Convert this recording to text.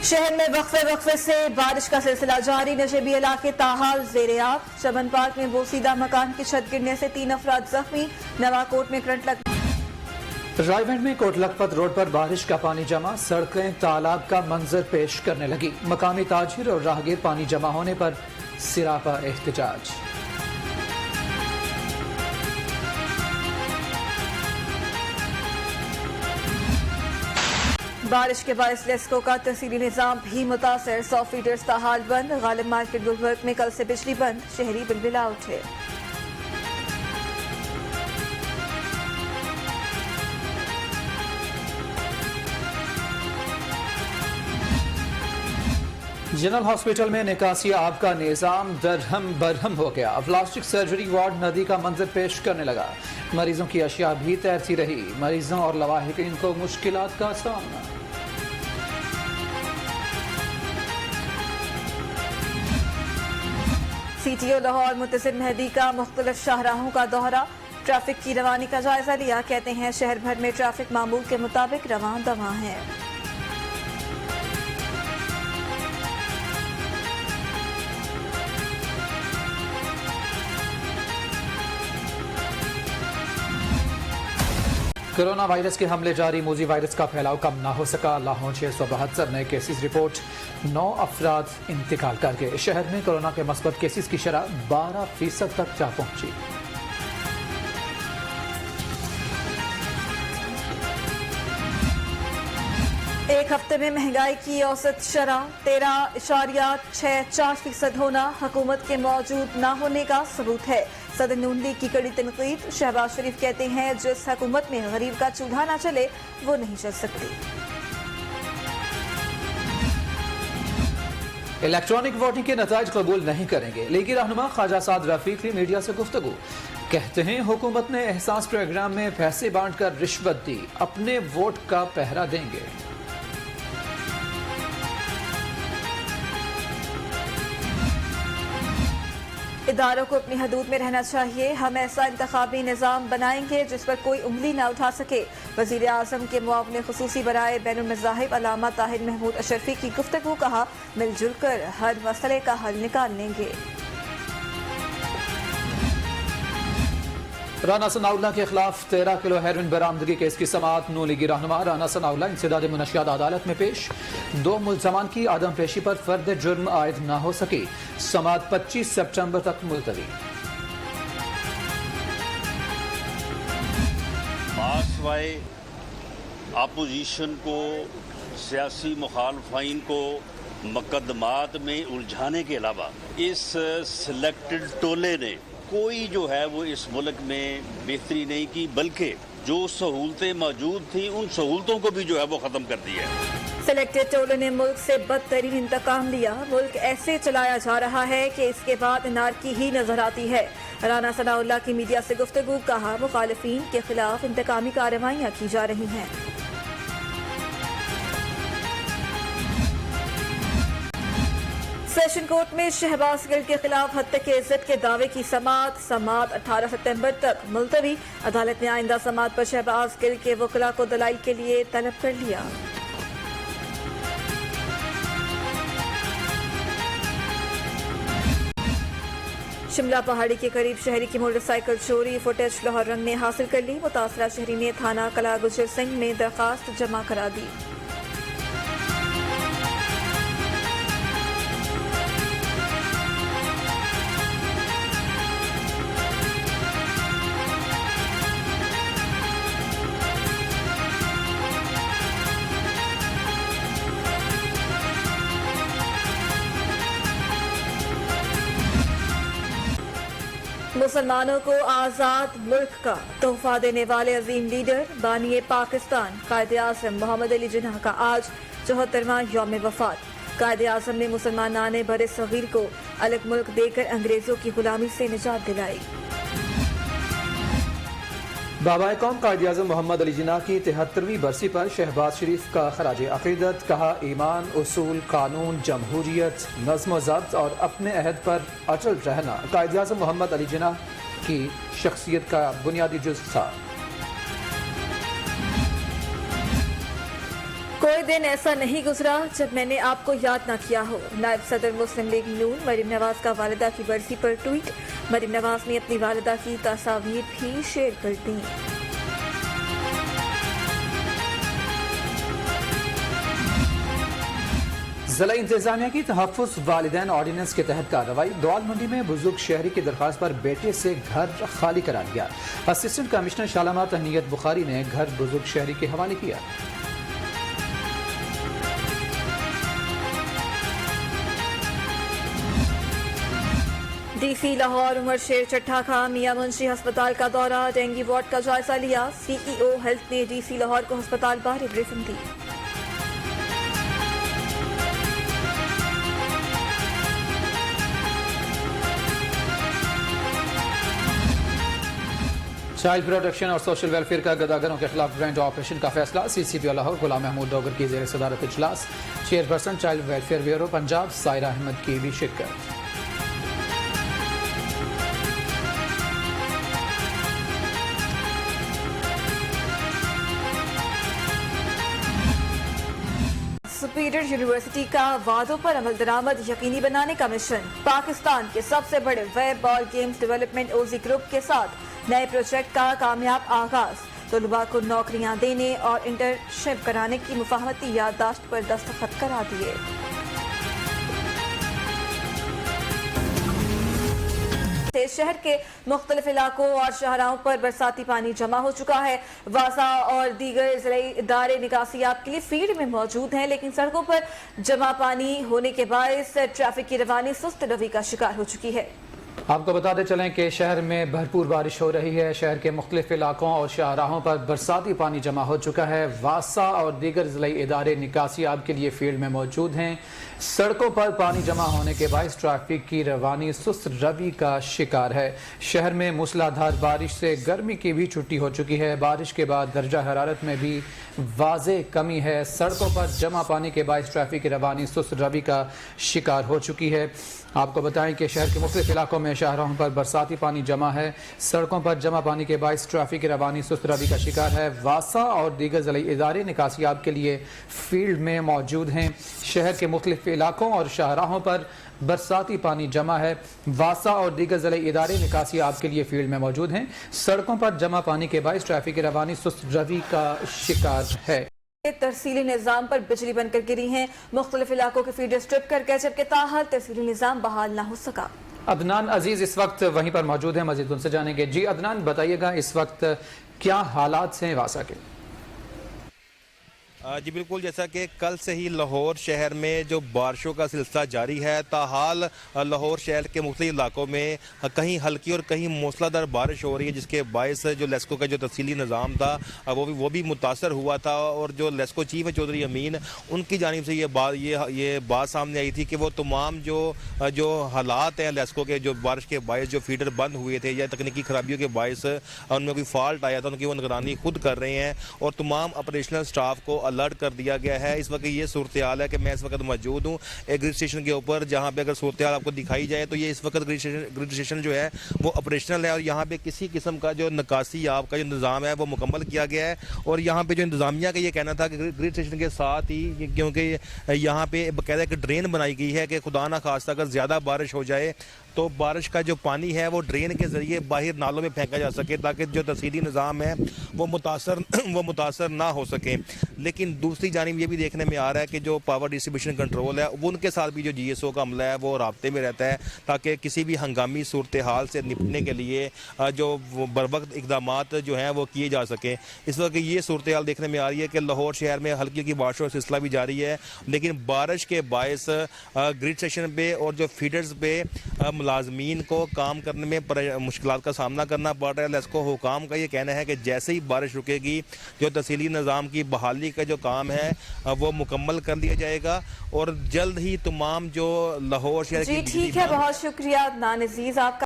शहर में वक्फे से बारिश का सिलसिला जारी। नशेबी इलाके ताहाल ज़ेरे आब। चमन पार्क में बोसीदा मकान की छत गिरने से 3 अफराद जख्मी। नवाकोट में करंट लग रायगढ़ में कोट लखपत रोड पर बारिश का पानी जमा, सड़कें तालाब का मंजर पेश करने लगी। मकामी ताजिर और राहगीर पानी जमा होने पर सिरापा एहतजाज। बारिश के बायस लेस्को का तहसीली निजाम भी मुतासर। 100 फीडर्स ताहाल बंद। गालिब मार्केट गुलबर्ग में कल से बिजली बंद। शहरी बिलबिला उठे। जनरल हॉस्पिटल में निकासी आब का निजाम दरहम बरहम हो गया। प्लास्टिक सर्जरी वार्ड नदी का मंजर पेश करने लगा। मरीजों की अशिया भी तैरती रही। मरीजों और लवाहिकीन को मुश्किलात का सामना। CTO लाहौर मुत्तसिर मेहदी का मुख्तलिफ शाहराहों का दौरा। ट्रैफिक की रवानी का जायजा लिया। कहते हैं शहर भर में ट्रैफिक मामूल के मुताबिक रवां दवां है। कोरोना वायरस के हमले जारी। मूजी वायरस का फैलाव कम ना हो सका। लाहौर 672 नए केसेस रिपोर्ट। 9 अफराद इंतकाल कर गए। शहर में कोरोना के मस्बत केसेस की शरह 12% तक जा पहुंची। एक हफ्ते में महंगाई की औसत शरह 13.64% होना हुकूमत के मौजूद ना होने का सबूत है। सदर नून लीग की कड़ी तनकीद। शहबाज शरीफ कहते हैं जिस हुकूमत में गरीब का चूल्हा ना चले वो नहीं चल सकती। इलेक्ट्रॉनिक वोटिंग के नताइज कबूल नहीं करेंगे। लीगी रहनुमा ख्वाजा साद रफीक ने मीडिया से गुफ्तगू। कहते हैं हुकूमत ने एहसास प्रोग्राम में पैसे बांटकर रिश्वत दी। अपने वोट का पहरा देंगे। इदारों को अपनी हदूद में रहना चाहिए। हम ऐसा इंतखाबी निज़ाम बनाएंगे जिस पर कोई उंगली न उठा सके। वज़ीर आज़म के मुआवने ख़ुसूसी बराए बैनुल मज़ाहिब अल्लामा ताहिर महमूद अशरफी की गुफ्तगू। कहा मिलजुल कर हर मसले का हल निकाल लेंगे। राना सनाउल्लाह के खिलाफ 13 किलो हेरोइन बरामदगी केस की समाअत। नून लीगी रहनुमा राना सनाउल्लाह इंसदाद मुनशियात अदालत में पेश। 2 मुल्ज़मान की आदम पेशी पर फर्द जुर्म आयद न हो सकी। समाअत 25 सितंबर तक मुलतवी। मासवाए अपोजिशन को, सियासी मुखालफीन को मुकदमात में उलझाने के अलावा इस सिलेक्टेड टोले ने कोई जो है वो इस मुल्क में बेहतरी नहीं की, बल्कि जो सहूलतें मौजूद थी उन सहूलतों को भी जो है वो ख़त्म कर दिया है। सिलेक्टेड टोले ने मुल्क से बदतरीन इंतकाम लिया। मुल्क ऐसे चलाया जा रहा है कि इसके बाद नारकी ही नजर आती है। राना सनाउल्लाह की मीडिया से गुफ्तगू। कहा मुखालिफिन के खिलाफ इंतकामी कार्रवाइयाँ की जा रही हैं। सेशन कोर्ट में शहबाज गिल के खिलाफ हत्या के इज्जत के दावे की समाअत 18 सितंबर तक मुलतवी। अदालत ने आइंदा समाअत पर शहबाज गिल के वकला को दलाइल के लिए तलब कर लिया। शिमला पहाड़ी के करीब शहरी की मोटरसाइकिल चोरी फुटेज लाहौर रंग ने हासिल कर ली। मुतासरा शहरी ने थाना कला गुजर सिंह में दरखास्त जमा करा दी। मुसलमानों को आज़ाद मुल्क का तोहफा देने वाले अजीम लीडर बानिए पाकिस्तान कायदे आज़म मोहम्मद अली जिन्ना का आज 74वां यौम वफात। कायदे आज़म ने मुसलमानाने बरे सगीर को अलग मुल्क देकर अंग्रेजों की गुलामी से निजात दिलाई। बाबा कौम कायदे आज़म मोहम्मद अली जिन्ना की 73वीं बरसी पर शहबाज शरीफ का खराज अकीदत। कहा ईमान, उसूल, कानून, जमहूरियत, नज़्म ज़ब्त और अपने अहद पर अटल रहना कायदे आज़म मोहम्मद अली जिन्ना की शख्सियत का बुनियादी जुज़ था। कोई दिन ऐसा नहीं गुजरा जब मैंने आपको याद न किया हो। नायब सदर मुस्लिम लीग नून मरीम नवाज का वालिदा की बरसी पर ट्वीट। मरीम नवाज ने अपनी वालिदा की तस्वीर भी शेयर कर दी। जिला इंतजामिया की तहफ़्फ़ुज़ वालिदैन ऑर्डिनेंस के तहत कार्रवाई। दौल मंडी में बुजुर्ग शहरी की दरख्वास्त पर बेटे से घर खाली करा लिया। असिस्टेंट कमिश्नर शालामार तहनीत बुखारी ने घर बुजुर्ग शहरी के हवाले किया। डीसी लाहौर उमर शेर चट्ठा का मियां मुंशी अस्पताल का दौरा, डेंगू वार्ड का जायजा लिया। सीईओ हेल्थ ने डीसी लाहौर को अस्पताल बारे ब्रीफिंग दी। चाइल्ड प्रोटेक्शन और सोशल वेलफेयर का गदागरों के खिलाफ ग्रैंड ऑपरेशन का फैसला। सीसीपी लाहौर गुलाम महमूद डोगर की ज़ेर सदारत इजलास। Chairperson child welfare bureau Punjab Saira Ahmad की भी शिरकत। सुपीरियर यूनिवर्सिटी का वादों पर अमल दरामद यकीनी बनाने का मिशन। पाकिस्तान के सबसे बड़े वेब और गेम्स डेवलपमेंट ओजी ग्रुप के साथ नए प्रोजेक्ट का कामयाब आगाज। तलबा को नौकरियां देने और इंटर्नशिप कराने की मुफाहमती याददाश्त पर दस्तखत करा दिए। शहर के मुख्तलिफ इलाकों और शाहराहों पर बरसाती पानी जमा हो चुका है। वासा और दीगर ज़िले इदारे निकासियाब के लिए फील्ड में मौजूद हैं, लेकिन सड़कों पर जमा पानी होने के बायस ट्रैफिक की रवानी सुस्त रवि का शिकार हो चुकी है। आपको बताते चलें कि शहर में भरपूर बारिश हो रही है। शहर के मुख्तलिफ इलाकों और शाहराहों पर बरसाती पानी जमा हो चुका है। वासा और दीगर ज़िले इदारे निकासियाब के लिए फील्ड में मौजूद हैं। सड़कों पर पानी जमा होने के बायस ट्रैफिक की रवानी सुस्त रवि का शिकार है। शहर में मूसलाधार बारिश से गर्मी की भी छुट्टी हो चुकी है। बारिश के बाद दर्जा हरारत में भी वाज़े कमी है। सड़कों पर जमा पानी के बायस ट्रैफिक की रवानी सुस्त रवि का शिकार हो चुकी है। आपको बताएं कि शहर के मुख्तलिफ इलाकों में शाहराहों पर बरसाती पानी जमा है। सड़कों पर जमा पानी के बायस ट्रैफिक की रवानी सुस्त रवि का शिकार है। वासा और दीगर ज़िले इदारे निकासियाब के लिए फील्ड में मौजूद हैं। शहर के मुख्तलिफ इलाकों और शाहराहों पर बरसाती पानी जमा है। वासा और दीगर ज़िले इदारे निकासियाब के लिए फील्ड में मौजूद हैं। सड़कों पर जमा पानी के बायस ट्रैफिक की रवानी सुस्त रवि का शिकार है। तरसीली निज़ाम पर बिजली बनकर गिरी हैं। मुख्तलिफ इलाकों के फीडर स्ट्रिप कर गए, जबकि ताहाल तरसीली निज़ाम बहाल न हो सका। अदनान अजीज इस वक्त वहीं पर मौजूद है, मजीद उनसे जानेंगे। जी अदनान, बताइएगा इस वक्त क्या हालात हैं वासा के? जी बिल्कुल, जैसा कि कल से ही लाहौर शहर में जो बारिशों का सिलसिला जारी है। ताहाल लाहौर शहर के मुख्तलिफ इलाकों में कहीं हल्की और कहीं मूसलाधार बारिश हो रही है, जिसके बायस जो लेस्को का जो तफसीली निज़ाम था वो भी मुतासर हुआ था। और जो लेस्को चीफ है चौधरी अमीन, उनकी जानिब से ये बात सामने आई थी कि वो तमाम जो हालात हैं लेस्को के, जो बारिश के बायस जो फीडर बंद हुए थे या तकनीकी खराबियों के बायस उनमें कोई फॉल्ट आया था, उनकी वो निगरानी खुद कर रहे हैं और तमाम ऑपरेशनल स्टाफ को अलर्ट कर दिया गया है। इस वक्त ये सूरत हाल है कि मैं इस वक्त मौजूद हूँ एक ग्रिड स्टेशन के ऊपर, जहाँ पे अगर सूरत हाल आपको दिखाई जाए तो ये इस वक्त ग्रिड स्टेशन जो है वो ऑपरेशनल है और यहाँ पे किसी किस्म का जो निकासी आप का जो इंतजाम है वो मुकम्मल किया गया है। और यहाँ पे जो इंतजामिया का ये कहना था कि ग्रिड स्टेशन के साथ ही, क्योंकि यहाँ पे बाकायदा एक ड्रेन बनाई गई है कि खुदा ना खास्ता अगर ज़्यादा बारिश हो जाए तो बारिश का जो पानी है वो ड्रेन के ज़रिए बाहर नालों में फेंका जा सके, ताकि जो तफसीली निज़ाम है वो मुतासर ना हो सके। लेकिन दूसरी जानिब ये भी देखने में आ रहा है कि जो पावर डिस्ट्रीब्यूशन कंट्रोल है वो उनके साथ भी जो GSO का अमला है वो राब्ते में रहता है, ताकि किसी भी हंगामी सूरत हाल से निपटने के लिए जो बर वक्त इकदाम जो हैं वो किए जा सके। इस वक्त ये सूरत हाल देखने में आ रही है कि लाहौर शहर में हल्की हल्की बारिशों का सिलसिला भी जारी है, लेकिन बारिश के बायस ग्रिड स्टेशन पे और जो फीडर्स पे मुलाजमीन को काम करने में मुश्किलात का सामना करना पड़ रहा है। लेस्को हुकाम का ये कहना है कि जैसे ही बारिश रुकेगी जो तफसीली निज़ाम की बहाली का जो काम है वो मुकम्मल कर लिया जाएगा और जल्द ही तमाम जो लाहौर शहर जी ठीक है, बहुत शुक्रिया अदनान अजीज आपका।